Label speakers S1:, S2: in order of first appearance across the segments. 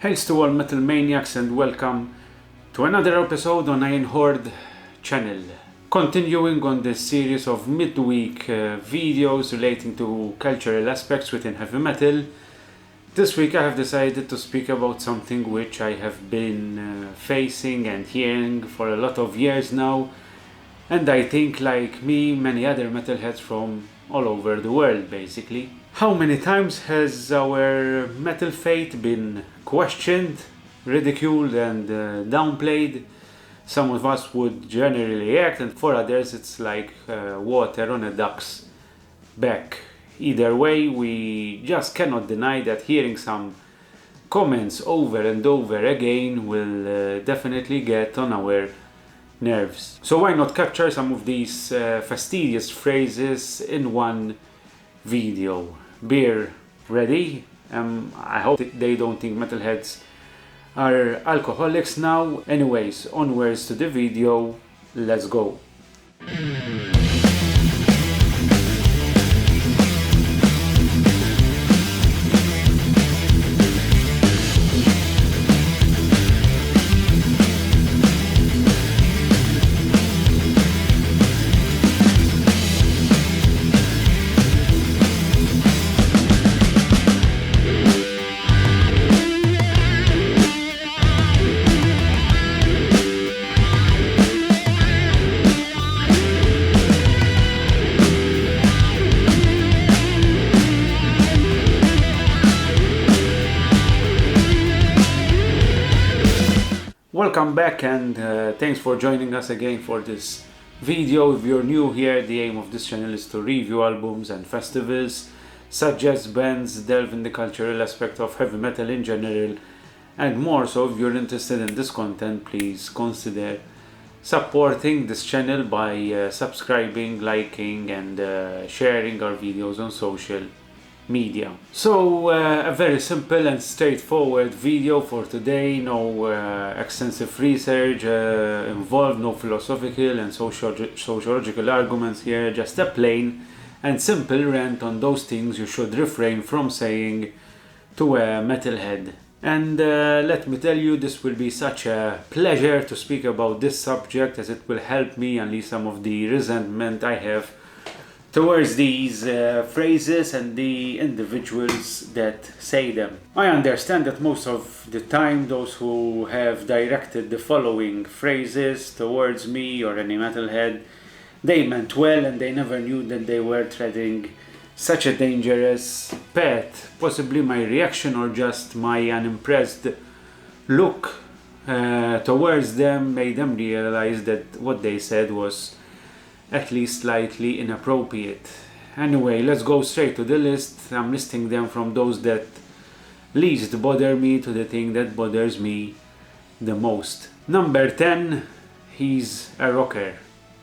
S1: Hails to all metal maniacs and welcome to another episode on Iron Horde channel. Continuing on this series of midweek videos relating to cultural aspects within heavy metal, this week I have decided to speak about something which I have been facing and hearing for a lot of years now, and I think, like me, many other metalheads from all over the world basically. How many times has our metal fate been questioned, ridiculed and downplayed? Some of us would generally react, and for others it's like water on a duck's back. Either way, we just cannot deny that hearing some comments over and over again will definitely get on our nerves. So why not capture some of these fastidious phrases in one video? Beer ready? I hope they don't think metalheads are alcoholics now. Anyways, onwards to the video, let's go. Welcome back and thanks for joining us again for this video. If you're new here, the aim of this channel is to review albums and festivals, suggest bands, delve in the cultural aspect of heavy metal in general and more. So if you're interested in this content, please consider supporting this channel by subscribing, liking and sharing our videos on social media. So a very simple and straightforward video for today. No extensive research involved, no philosophical and sociological arguments here, just a plain and simple rant on those things you should refrain from saying to a metalhead. And let me tell you, this will be such a pleasure to speak about this subject, as it will help me unleash some of the resentment I have towards these phrases and the individuals that say them. I understand that most of the time those who have directed the following phrases towards me or any metalhead, they meant well and they never knew that they were treading such a dangerous path. Possibly my reaction or just my unimpressed look towards them made them realize that what they said was at least slightly inappropriate. Anyway, let's go straight to the list. I'm listing them from those that least bother me to the thing that bothers me the most. Number 10, he's a rocker.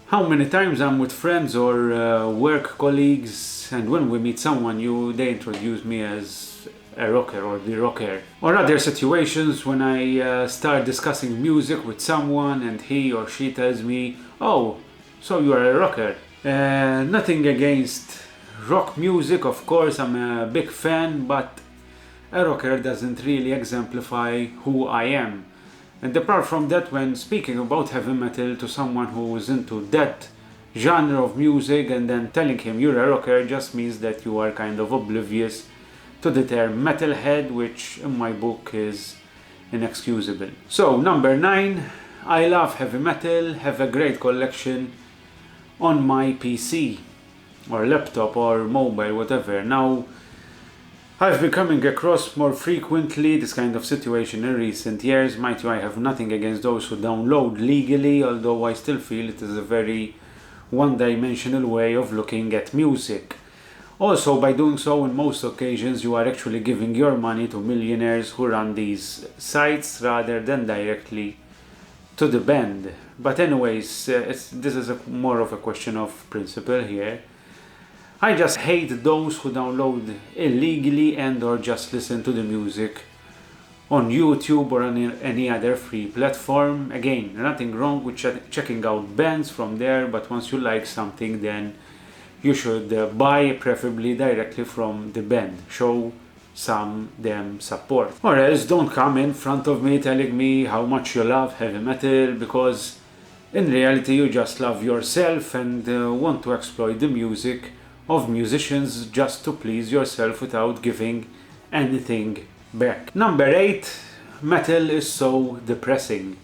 S1: How many times I'm with friends or work colleagues, and when we meet someone new, they introduce me as a rocker or the rocker. Or other situations when I start discussing music with someone and he or she tells me, "Oh, so you are a rocker." Nothing against rock music, of course, I'm a big fan, but a rocker doesn't really exemplify who I am. And apart from that, when speaking about heavy metal to someone who is into that genre of music and then telling him you're a rocker just means that you are kind of oblivious to the term metalhead, which in my book is inexcusable. So number 9, I love heavy metal, have a great collection on my PC or laptop or mobile, whatever. Now, I've been coming across more frequently this kind of situation in recent years. Mind you, I have nothing against those who download legally, although I still feel it is a very one-dimensional way of looking at music. Also, by doing so, in most occasions, you are actually giving your money to millionaires who run these sites rather than directly to the band. But anyways, this is more of a question of principle here. I just hate those who download illegally and or just listen to the music on YouTube or on any other free platform. Again, nothing wrong with checking out bands from there, but once you like something, then you should buy preferably directly from the band. Show some them support. Or else don't come in front of me telling me how much you love heavy metal, because in reality you just love yourself and want to exploit the music of musicians just to please yourself without giving anything back. Number 8, metal is so depressing.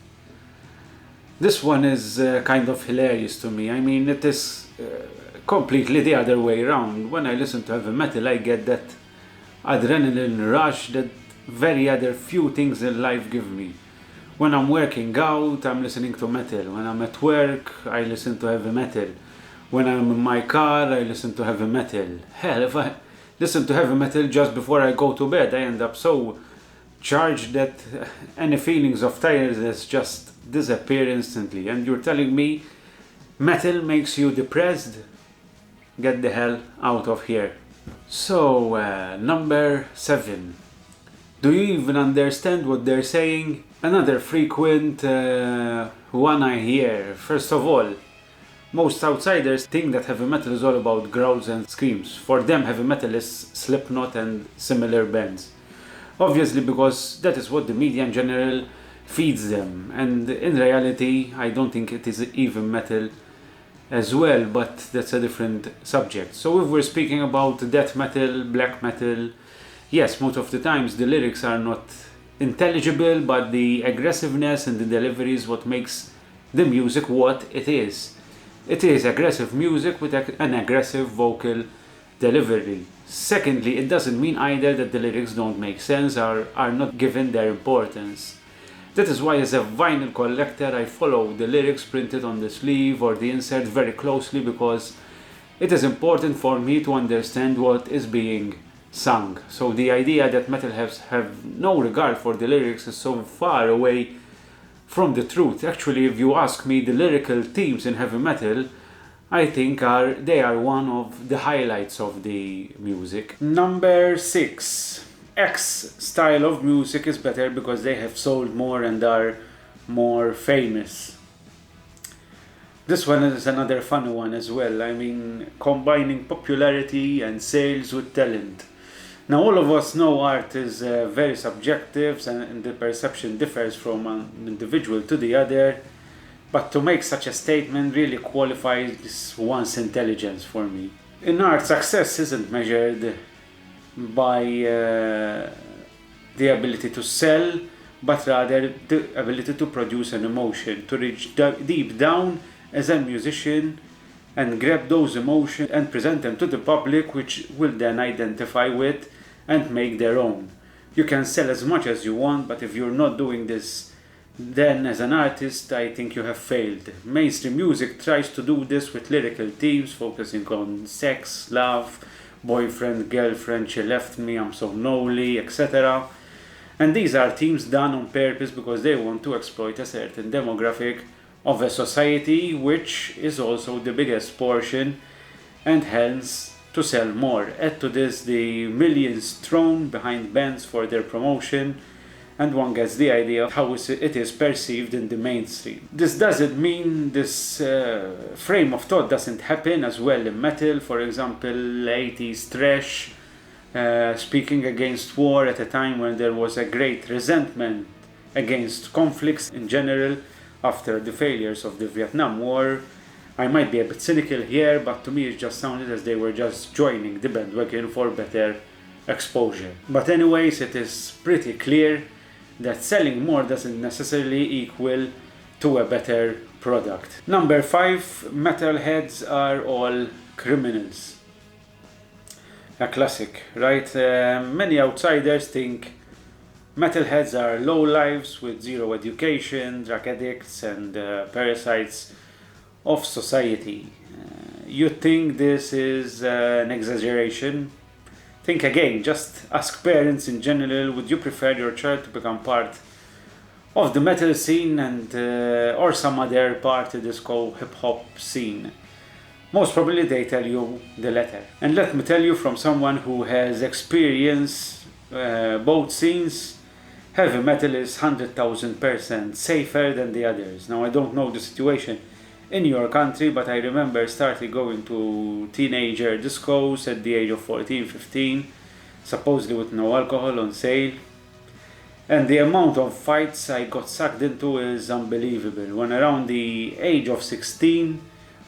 S1: This one is kind of hilarious to me. I mean, it is completely the other way around. When I listen to heavy metal, I get that adrenaline rush that very other few things in life give me. When I'm working out, I'm listening to metal. When I'm at work, I listen to heavy metal. When I'm in my car, I listen to heavy metal. Hell, if I listen to heavy metal just before I go to bed, I end up so charged that any feelings of tiredness just disappear instantly. And you're telling me metal makes you depressed? Get the hell out of here. So, number 7. Do you even understand what they're saying? Another frequent one I hear. First of all, most outsiders think that heavy metal is all about growls and screams. For them, heavy metal is Slipknot and similar bands. Obviously, because that is what the media in general feeds them. And in reality, I don't think it is even metal as well, but that's a different subject. So if we're speaking about death metal, black metal, yes, most of the times the lyrics are not intelligible, but the aggressiveness and the delivery is what makes the music what it is. It is aggressive music with an aggressive vocal delivery. Secondly, it doesn't mean either that the lyrics don't make sense or are not given their importance. That is why as a vinyl collector I follow the lyrics printed on the sleeve or the insert very closely, because it is important for me to understand what is being sung. So the idea that metalheads have no regard for the lyrics is so far away from the truth. Actually, if you ask me, the lyrical themes in heavy metal, I think they are one of the highlights of the music. Number 6. X style of music is better because they have sold more and are more famous. This one is another fun one as well. I mean, combining popularity and sales with talent. Now, all of us know art is very subjective and the perception differs from an individual to the other, but to make such a statement really qualifies one's intelligence for me. In art, success isn't measured by the ability to sell, but rather the ability to produce an emotion, to reach deep down as a musician and grab those emotions and present them to the public, which will then identify with and make their own. You can sell as much as you want, but if you're not doing this, then as an artist, I think you have failed. Mainstream music tries to do this with lyrical themes focusing on sex, love, boyfriend, girlfriend, she left me, I'm so lonely, etc. And these are themes done on purpose because they want to exploit a certain demographic of a society, which is also the biggest portion, and hence to sell more. Add to this the millions thrown behind bands for their promotion, and one gets the idea of how it is perceived in the mainstream. This doesn't mean this frame of thought doesn't happen as well in metal. For example, 80s thrash, speaking against war at a time when there was a great resentment against conflicts in general after the failures of the Vietnam War. I might be a bit cynical here, but to me it just sounded as they were just joining the bandwagon for better exposure. But anyways, it is pretty clear that selling more doesn't necessarily equal to a better product. Number 5, metalheads are all criminals. A classic, right? Many outsiders think metalheads are lowlifes with zero education, drug addicts and parasites of society. You think this is an exaggeration? Think again, just ask parents in general, would you prefer your child to become part of the metal scene and or some other party disco hip hop scene? Most probably they tell you the latter. And let me tell you from someone who has experienced both scenes, heavy metal is 100,000% safer than the others. Now I don't know the situation in your country, but I remember starting going to teenager discos at the age of 14, 15, supposedly with no alcohol on sale. And the amount of fights I got sucked into is unbelievable. When around the age of 16,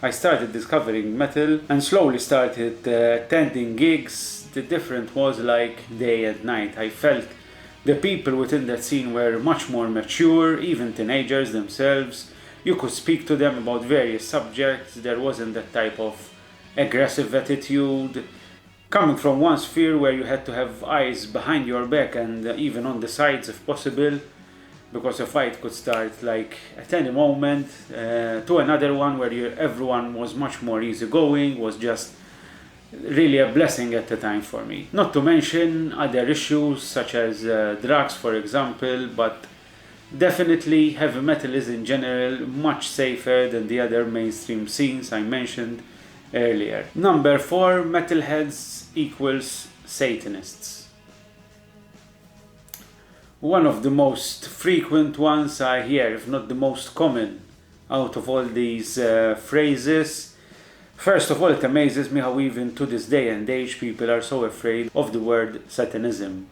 S1: I started discovering metal and slowly started attending gigs. The difference was like day and night. I felt the people within that scene were much more mature, even teenagers themselves. You could speak to them about various subjects. There wasn't that type of aggressive attitude. Coming from one sphere where you had to have eyes behind your back and even on the sides if possible, because a fight could start like at any moment, to another one where everyone was much more easygoing, was just really a blessing at the time for me. Not to mention other issues such as drugs, for example, but definitely heavy metal is in general much safer than the other mainstream scenes I mentioned earlier. Number 4, metalheads equals Satanists. One of the most frequent ones I hear, if not the most common out of all these phrases. First of all, it amazes me how even to this day and age people are so afraid of the word satanism.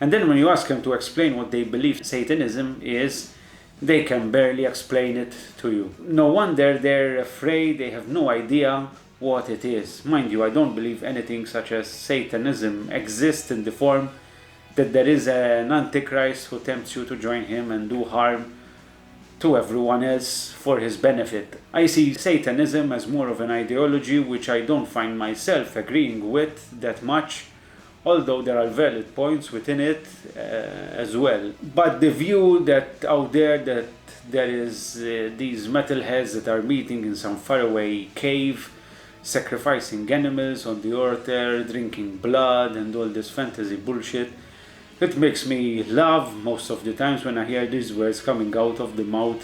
S1: And then when you ask them to explain what they believe Satanism is, they can barely explain it to you. No wonder they're afraid, they have no idea what it is. Mind you, I don't believe anything such as Satanism exists in the form that there is an antichrist who tempts you to join him and do harm to everyone else for his benefit. I see Satanism as more of an ideology which I don't find myself agreeing with that much, although there are valid points within it as well. But the view that out there that there is these metalheads that are meeting in some faraway cave, sacrificing animals on the altar, drinking blood and all this fantasy bullshit, it makes me laugh most of the times when I hear these words coming out of the mouth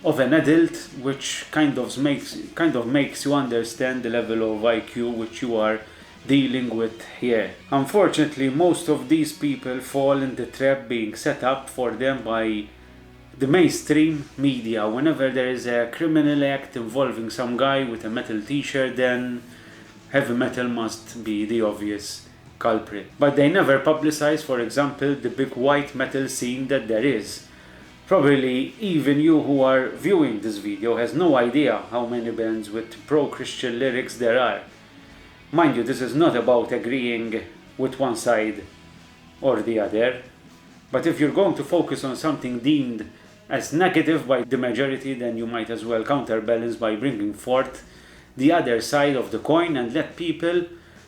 S1: of an adult, which kind of makes you understand the level of IQ which you are dealing with here. Unfortunately, most of these people fall in the trap being set up for them by the mainstream media. Whenever there is a criminal act involving some guy with a metal t-shirt, then heavy metal must be the obvious culprit. But they never publicize, for example, the big white metal scene that there is. Probably even you who are viewing this video has no idea how many bands with pro-Christian lyrics there are. Mind you, this is not about agreeing with one side or the other, but if you're going to focus on something deemed as negative by the majority, then you might as well counterbalance by bringing forth the other side of the coin and let people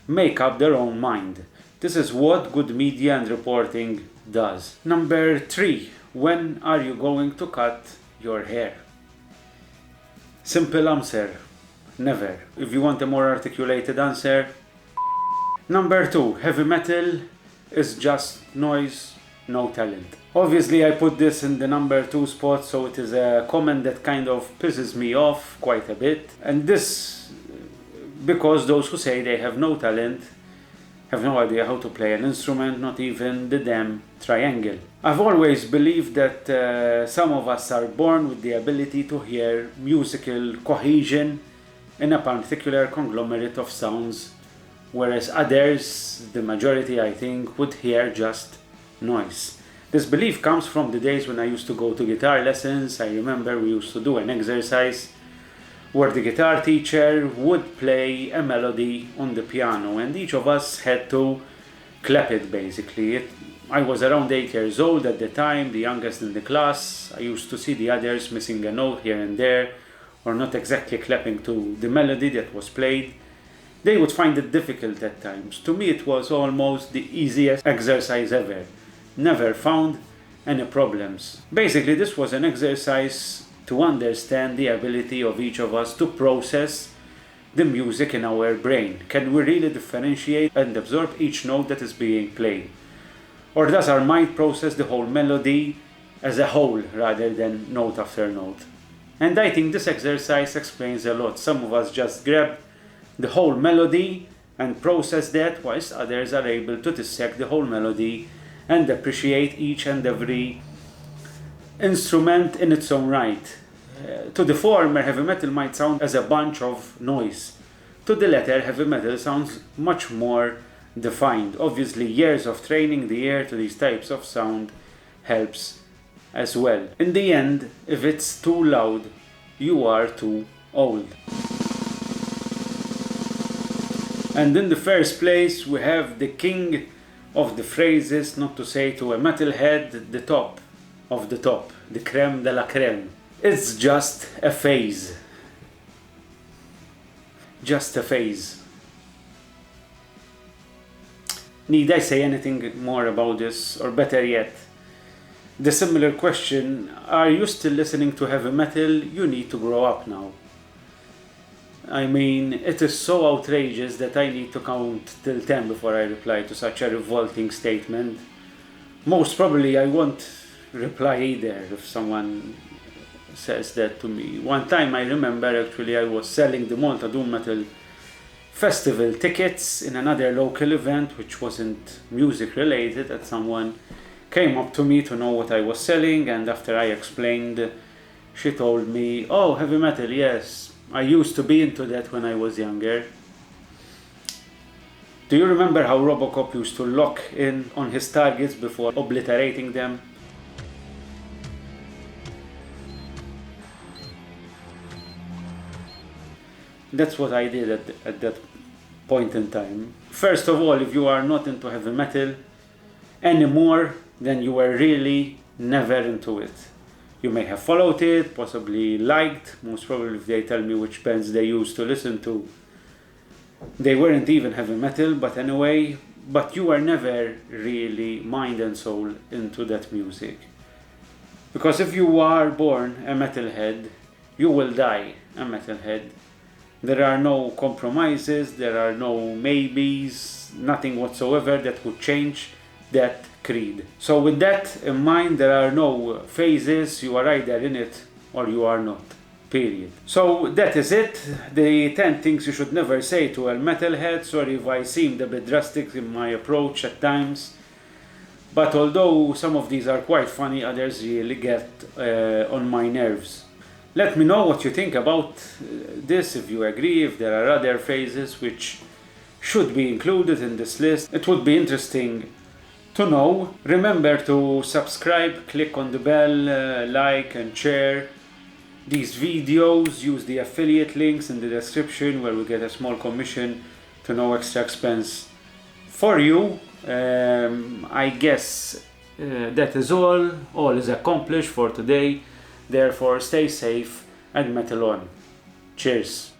S1: make up their own mind. This is what good media and reporting does. Number 3, when are you going to cut your hair? Simple answer, never. If you want a more articulated answer, Number 2, heavy metal is just noise, no talent. Obviously I put this in the number 2 spot, so it is a comment that kind of pisses me off quite a bit. And this because those who say they have no talent have no idea how to play an instrument, not even the damn triangle. I've always believed that some of us are born with the ability to hear musical cohesion in a particular conglomerate of sounds, whereas others, the majority I think, would hear just noise. This belief comes from the days when I used to go to guitar lessons. I remember we used to do an exercise where the guitar teacher would play a melody on the piano and each of us had to clap it basically. I was around 8 years old at the time, the youngest in the class. I used to see the others missing a note here and there or not exactly clapping to the melody that was played. They would find it difficult at times. To me it was almost the easiest exercise ever. Never found any problems. Basically this was an exercise to understand the ability of each of us to process the music in our brain. Can we really differentiate and absorb each note that is being played? Or does our mind process the whole melody as a whole rather than note after note? And I think this exercise explains a lot. Some of us just grab the whole melody and process that, whilst others are able to dissect the whole melody and appreciate each and every instrument in its own right. To the former, heavy metal might sound as a bunch of noise. To the latter, heavy metal sounds much more defined. Obviously, years of training the ear to these types of sound helps as well. In the end, if it's too loud, you are too old. And in the first place, we have the king of the phrases, not to say to a metalhead, the top of the top, the creme de la creme. It's just a phase. Just a phase. Need I say anything more about this? Or better yet, the similar question, are you still listening to heavy metal? You need to grow up now. I mean, it is so outrageous that I need to count till 10 before I reply to such a revolting statement. Most probably I won't reply either if someone says that to me. One time I remember actually I was selling the Malta Doom Metal Festival tickets in another local event which wasn't music related, and someone came up to me to know what I was selling, and after I explained, she told me, "Oh, heavy metal, yes, I used to be into that when I was younger." Do you remember how Robocop used to lock in on his targets before obliterating them? That's what I did at that point in time. First of all, if you are not into heavy metal anymore, then you were really never into it. You may have followed it, possibly liked, most probably if they tell me which bands they used to listen to. They weren't even heavy metal, but anyway, but you were never really mind and soul into that music. Because if you are born a metalhead, you will die a metalhead. There are no compromises, there are no maybes, nothing whatsoever that would change that creed. So with that in mind, there are no phases, you are either in it or you are not, period. So that is it, the 10 things you should never say to a metalhead. Sorry if I seemed a bit drastic in my approach at times, but although some of these are quite funny, others really get on my nerves. Let me know what you think about this, if you agree, if there are other phrases which should be included in this list. It would be interesting to know. Remember to subscribe, click on the bell, like and share these videos. Use the affiliate links in the description where we get a small commission to no extra expense for you. I guess that is all. All is accomplished for today. Therefore, stay safe and metal on. Cheers.